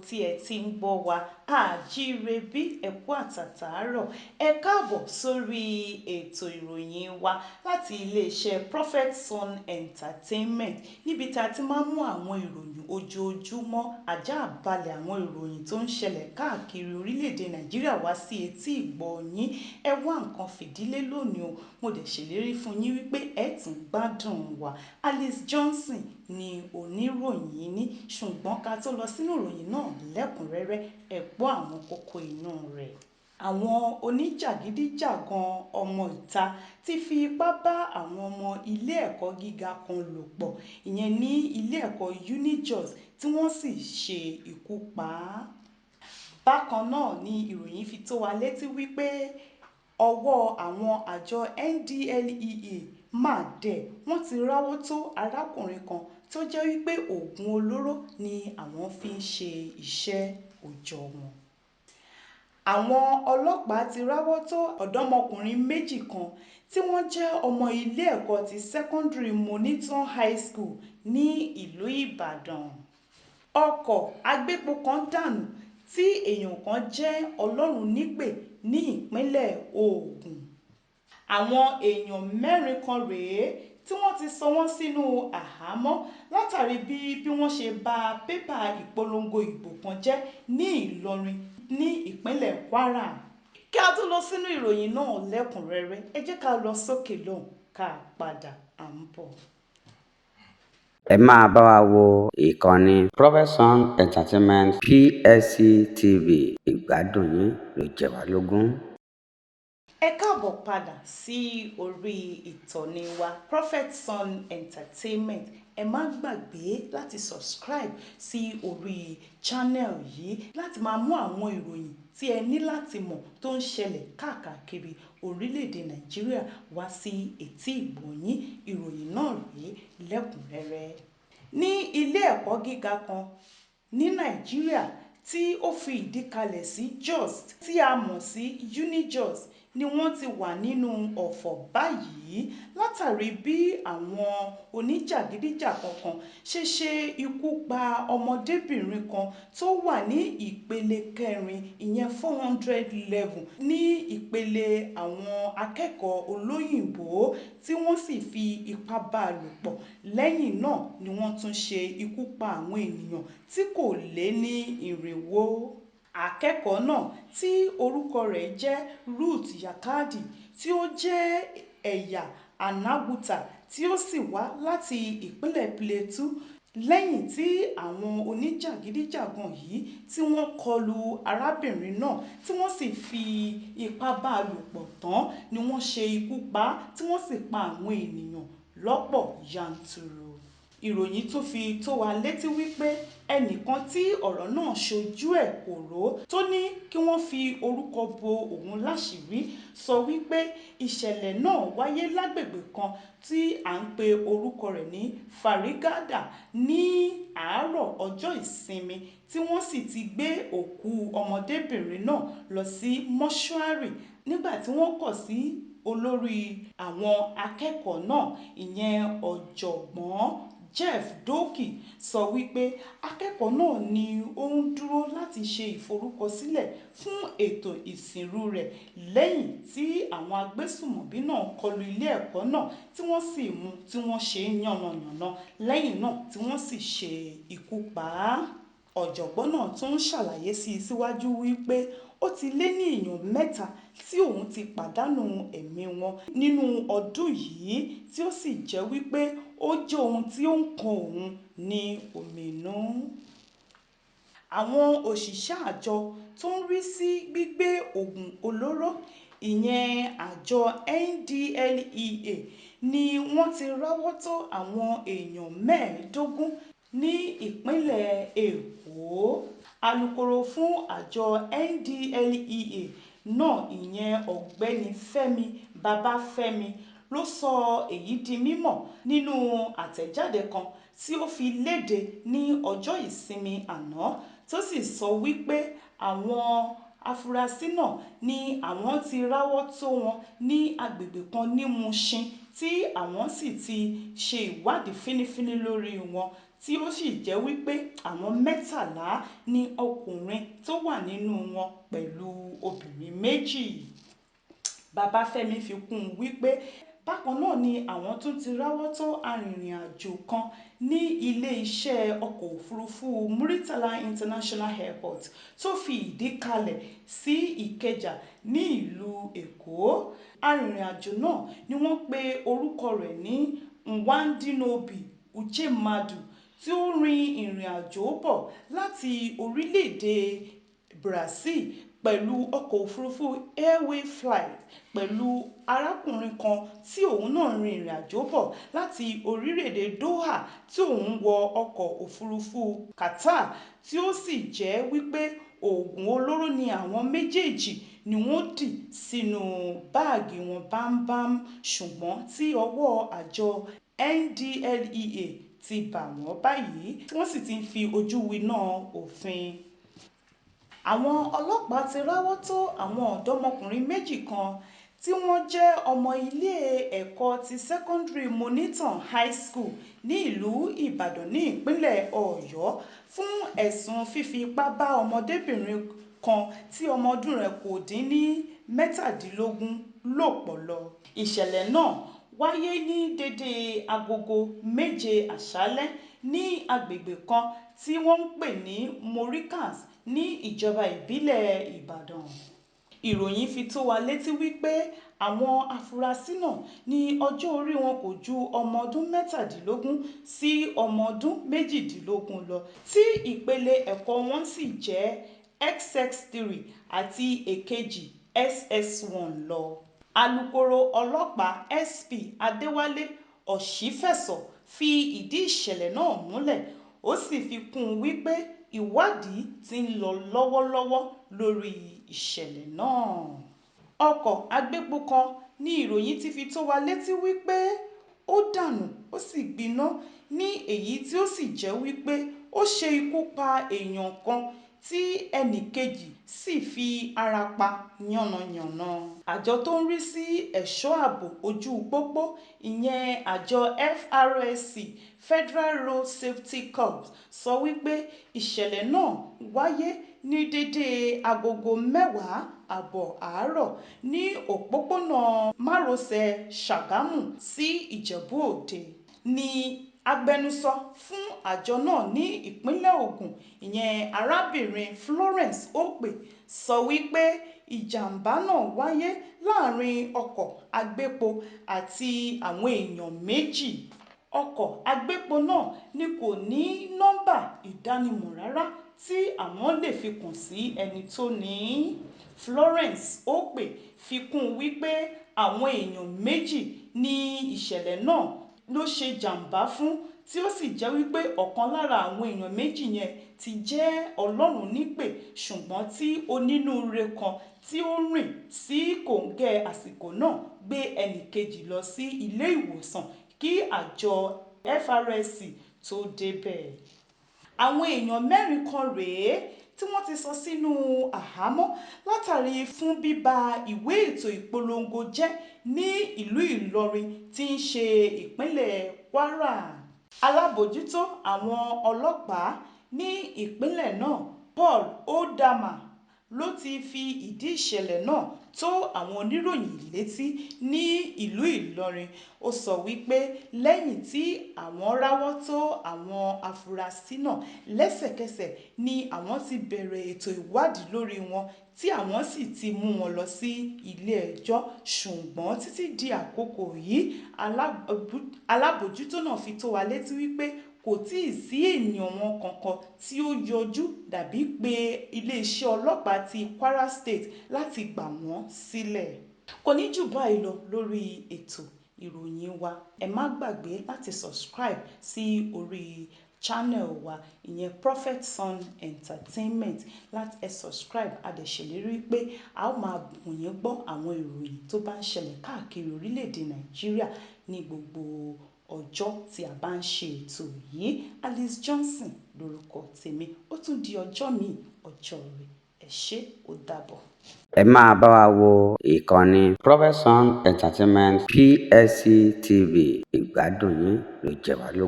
tí ẹ ti ń gbọ́ wa àjíire bí ẹ̀kú àtàtàárọ̀ ẹ káàbọ̀ sórí ètò ìròyìn wa láti iléeṣẹ́ Prophet Sun Entertainment níbi tá a ti máa ń mú àwọn ìròyìn ojoojúmọ́ ajá àbálẹ̀ àwọn ìròyìn tó ń ṣẹlẹ̀ káàkiri orílẹ̀-èdè Nàìjíríà wá sí etí ìgbọ́ yín. Ẹ wá nǹkan fìdílé lónìí o, mo dẹ̀ ṣèlérí fún yín wípé ẹ tún gbádùn wa. Alice Johnson ni oníròyìn ní, ṣùgbọ́n ká tó lọ sínú ìròyìn náà lẹ́kùnrẹ́rẹ́ ẹ gbọ́ àwọn kókó inú rẹ̀. Àwọn oníjàgídíjàgan ọmọ ìta ti fi ipá bá àwọn ọmọ ilé ẹ̀kọ́ gíga kan lò pọ̀, ìyẹn ní ilé ẹ̀kọ́ Unijos tí wọ́n sì ṣe ikú pa á. Bákan náà ni ìròyìn fi tó wa létí wípé ọwọ́ àwọn àjọ NDLEA máa dẹ̀ wọ́n ti ráwọ́ tó arákùnrin kan tó jẹ́ wípé oògùn olóró ni àwọn fi ń ṣe iṣẹ́ òòjọ́ wọn. Àwọn ọlọ́pàá ti ráwọ́ tó ọ̀dọ́mọkùnrin méjì kan tí wọ́n jẹ́ ọmọ ilé ẹ̀kọ́ ti secondary Monitor High School ní ìlú Ìbàdàn. Ọkọ̀ agbépo kan dànù tí èèyàn kan jẹ́ Ọlọ́run nípè ní ìpínlẹ̀ Ògùn. Àwọn èèyàn mẹ́rin kan rèé tí wọ́n ti sọ wọ́n sínú àhámọ́ látàrí bí wọ́n ṣe bà pépà ìpolongo ìbò kan jẹ́ ní Ìlọrin ní ìpínlẹ̀ Kwara. Kí a tó lọ sínú ìròyìn náà lẹ́kùnrẹ́rẹ́ ẹ jẹ́ ká lọ sókè lọ́hùn ká padà à ń bọ̀. Ẹ máa bá wa wo ìkànnì Prophet Sun Entertainment PSC TV, ìgbádùn yín ló jẹ wá lógún. Ẹ káàbọ̀ padà sí orí ìtọ́ni wa Prophet Sun Entertainment. Ẹ má gbàgbé láti subscribe sí orí channel yìí láti máa mú àwọn ìròyìn tí ẹ ní láti mọ̀ tó ń ṣẹlẹ̀ káàkiri orílẹ̀-èdè Nàìjíríà wá sí etí ìgbọ́ yín. Ìròyìn náà rèé lẹ́kùnrẹ́rẹ́. Ní ilé ẹ̀kọ́ gíga kan ní Nàìjíríà tí ó fi ìdí kalẹ̀ sí Jos tí a mọ̀ sí Unijos ni wọ́n ti wà nínú ọ̀fọ̀ báyìí látàrí bí àwọn oníjàgídíjàgan kan ṣe ikú pa ọmọdébìnrin kan tó wà ní ìpele kẹrin ìyẹn 400 level ní ìpele àwọn akẹ́kọ̀ọ́ olóyìnbó tí wọ́n sì fi ipá bá a lò pọ̀. Lẹ́yìn náà ni wọ́n tún ṣe ikú pa àwọn ènìyàn tí kò lé ní 400. Akẹ́kọ̀ọ́ náà tí orúkọ rẹ̀ jẹ́ Ruth Yakadi tí ó jẹ́ ẹ̀yà Anaguta tí ó sì wá láti ìpínlẹ̀ Plateau lẹ́yìn tí àwọn oníjàgídíjàgan yìí tí wọ́n kọlu arábìnrin náà tí wọ́n sì fi ipá bá a lò pọ̀ tán ni wọ́n ṣe ikú pa á tí wọ́n sì pa àwọn ènìyàn lọ́pọ̀ yanturu. Ìròyìn tún fi tó wa létí wípé ẹnìkan tí ọ̀rọ̀ náà ṣojú ẹ̀ kò ró tó ní kí wọ́n fi orúkọ bo òun láṣìírí sọ wípé ìṣẹ̀lẹ̀ náà wáyé lágbègbè kan tí à ń pe orúkọ rẹ̀ ní Farigada ní àárọ̀ ọjọ́ ìsinmi tí wọ́n sì ti gbé òkú ọmọdébìnrin náà lọ sí mọ́ṣúárì nígbà tí wọ́n kọ̀ sí olórí àwọn akẹ́kọ̀ọ́ náà ìyẹn ọ̀jọ̀gbọ́n Jeff Doki sọ wípé akẹ́kọ̀ọ́ náà ni ó ń dúró láti ṣe ìforúkọsílẹ̀ fún ètò ìsìnrú rẹ̀ lẹ́yìn tí àwọn agbésùmọ̀bí náà kọlu ilé ẹ̀kọ́ náà tí wọ́n sì mú tí wọ́n ṣe yànnàyànnà lẹ́yìn náà tí wọ́n sì ṣe ikú pa á. Ọ̀jọ̀gbọ́n náà tún ṣàlàyé sí i síwájú wípé ó ti lé ní èèyàn 3 tí òun ti pàdánù ẹ̀mí wọn nínú ọdún yìí tí ó sì jẹ́ wípé ó jẹ́ ohun tí ó ń kan òun ní ominú. Àwọn òṣìṣẹ́ àjọ tó ń rí sí gbígbé oògùn olóró ìyẹn àjọ NDLEA ni wọ́n ti ráwọ́ tó àwọn èèyàn 15 ní ìpínlẹ̀ Èkó. Alukoro fún àjọ NDLEA náà ìyẹn ọ̀gbẹ́ni Fẹ́mi Babáfẹ́mi ló sọ èyí di mímọ̀ nínú àtẹ̀jáde kan tí ó fi léde ní ọjọ́ ìsinmi àná tó sì sọ wípé àwọn afurasí náà ni àwọn ti ráwọ́ tó wọn ní agbègbè kan ní Mushin tí àwọn sì ti ṣe ìwádìí fínífíní lórí wọn tí ó sì jẹ́ wípé àwọn 13 ni ọkùnrin tó wà nínú wọn pẹ̀lú obìnrin 2. Babafẹ́mi fi kún un wípé bákan náà ni àwọn tún ti ráwọ́ tó arìnrìn-àjò kan ní ilé-iṣẹ́ ọkọ̀ òfurufú Muritala International Airport tó fi ìdí kalẹ̀ sí Ìkẹjà ní ìlú Èkó. Arìnrìn-àjò náà ni wọ́n pe orúkọ rẹ̀ ní Nwandinobi Uchemadu tí ó rin ìrìn-àjò bọ̀ láti orílẹ̀-èdè Brazil pẹ̀lú ọkọ̀ òfurufú Airway Flight pẹ̀lú arákùnrin kan tí òun náà rin ìrìn-àjò bọ̀ láti orílẹ̀-èdè Doha tí òun wọ ọkọ̀ òfurufú Qatar tí ó sì jẹ́ wípé oògùn olóró ni àwọn méjèèjì ni wọ́n dì sínú báàgì wọn bámbám ṣùgbọ́n tí ọwọ́ àjọ NDLEA ti bà wọ́n báyìí tí wọ́n sì ti ń fi ojú winá òfin. Àwọn ọlọ́pàá ti ráwọ́ tó àwọn ọ̀dọ́mọkùnrin 2 kan tí wọ́n jẹ́ ọmọ ilé ẹ̀kọ́ ti secondary Monitor High School ní ìlú Ìbàdàn ní ìpínlẹ̀ Ọ̀yọ́ fún ẹ̀sùn fífi ipá bá ọmọdébìnrin kan tí ọmọ ọdún rẹ̀ kò dín ní 17 lò pọ̀ lọ. Ìṣẹ̀lẹ̀ náà wáyé ní dédé agogo 7 àṣálẹ́ ní agbègbè kan tí wọ́n ń pè ní Morikas ní ìjọba ìbílẹ̀ Ìbàdàn. Ìròyìn fi tó wa létí wípé àwọn afurasí náà ní ọjọ́ orí wọn kò ju ọmọ ọdún 17 sí ọmọ ọdún 18 lọ tí ìpele ẹ̀kọ́ wọn sì jẹ́ XX3 àti èkejì SS1 lọ. Alukoro ọlọ́pàá SP Adéwálé Ọ̀ṣífẹ̀sọ fi ìdí ìṣẹ̀lẹ̀ náà múlẹ̀ ó sì fi kún un wípé ìwádìí ti ń lọ lọ́wọ́lọ́wọ́ lórí ìṣẹ̀lẹ̀ náà. Ọkọ̀ agbépo kan ní ìròyìn ti fi tó wa létí wípé ó dànù ó sì gbiná ní èyí tí ó sì jẹ́ wípé ó ṣe ikú pa èèyàn kan tí ẹnì kejì sì fi ara pa yánnayànna. Àjọ tó ń rí sí ẹ̀ṣọ́ ààbò ojú pópó ìyẹn àjọ FRSC Federal Road Safety Corps sọ wípé ìṣẹ̀lẹ̀ náà wáyé ní dédé agogo 10:30 àárọ̀ ní òpópónà márosẹ̀ Ṣàgámù sí Ìjẹ̀bú Òde. Ní agbẹnusọ fún àjọ náà ní ìpínlẹ̀ Ògùn ìyẹn arábìnrin Florence Okpe sọ wípé ìjàmbá náà wáyé láàrin ọkọ̀ agbépo àti àwọn èèyàn 2. Ọkọ̀ agbépo náà ni kò ní nọ́mbà ìdánimọ̀ rárá tí àwọn lè fi kàn sí ẹni tó ní. Florence Okpe fi kún wípé àwọn èèyàn 2 ní ìṣẹ̀lẹ̀ náà ló ṣe jàǹbá fún tí ó sì jẹ́ wípé ọ̀kan lára àwọn èèyàn 2 yẹn ti jẹ́ Ọlọ́run nípè ṣùgbọ́n tí onínúure kan tí ó rìn sí kòńgẹ́ àsìkò náà gbé ẹnì kejì lọ sí ilé ìwòsàn kí àjọ FRSC tó débẹ̀. Àwọn èèyàn 4 kan rèé tí wọ́n ti sọ sínú àhámọ́ látàrí fún bíba ìwé ètò ìpolongo jẹ́ ní ìlú Ìlọrin tí ń ṣe ìpínlẹ̀ Kwara. Alábòjútó àwọn ọlọ́pàá ní ìpínlẹ̀ náà Paul Odama ló ti fi ìdí ìṣẹ̀lẹ̀ náà tó àwọn oníròyìn létí ní ìlú Ìlọrin. Ó sọ wípé lẹ́yìn tí àwọn ráwọ́ tó àwọn afurasí náà lẹ́sẹ̀kẹsẹ̀ ni àwọn ti bẹ̀rẹ̀ ètò ìwádìí lórí wọn tí àwọn sì ti mú wọn lọ sí ilé ẹjọ́ ṣùgbọ́n títí di àkókò yìí alábòjútó náà fi tó wa létí wípé kò tíì sí ènìyàn wọn kankan tí ó yọjú dàbí pé iléeṣẹ́ ọlọ́pàá ti Kwara State láti gbà wọ́n sílẹ̀. Kò ní jù báyìí lọ lórí ètò ìròyìn wa. Ẹ má gbàgbé láti subscribe sí orí channel wa ìyẹn Prophet Son Entertainment láti subscribe. A dẹ̀ ṣèlérí pé a ó máa bùn yín gbọ́ àwọn ìròyìn tó bá ń ṣẹlẹ̀ káàkiri orílẹ̀-èdè Nàìjíríà ní gbogbo ọjọ́ tí a bá ń ṣe ètò yìí. Alice Johnson lórúkọ tèmi. Ó tún di ọjọ́ míì ọjọ́ rẹ̀. Ẹ ṣé, ó dàbọ̀. Ẹ máa bá wa wo ìkànnì Prophet Son Entertainment PSC TV. Ìgbádùn yín ló jẹ wá lógún.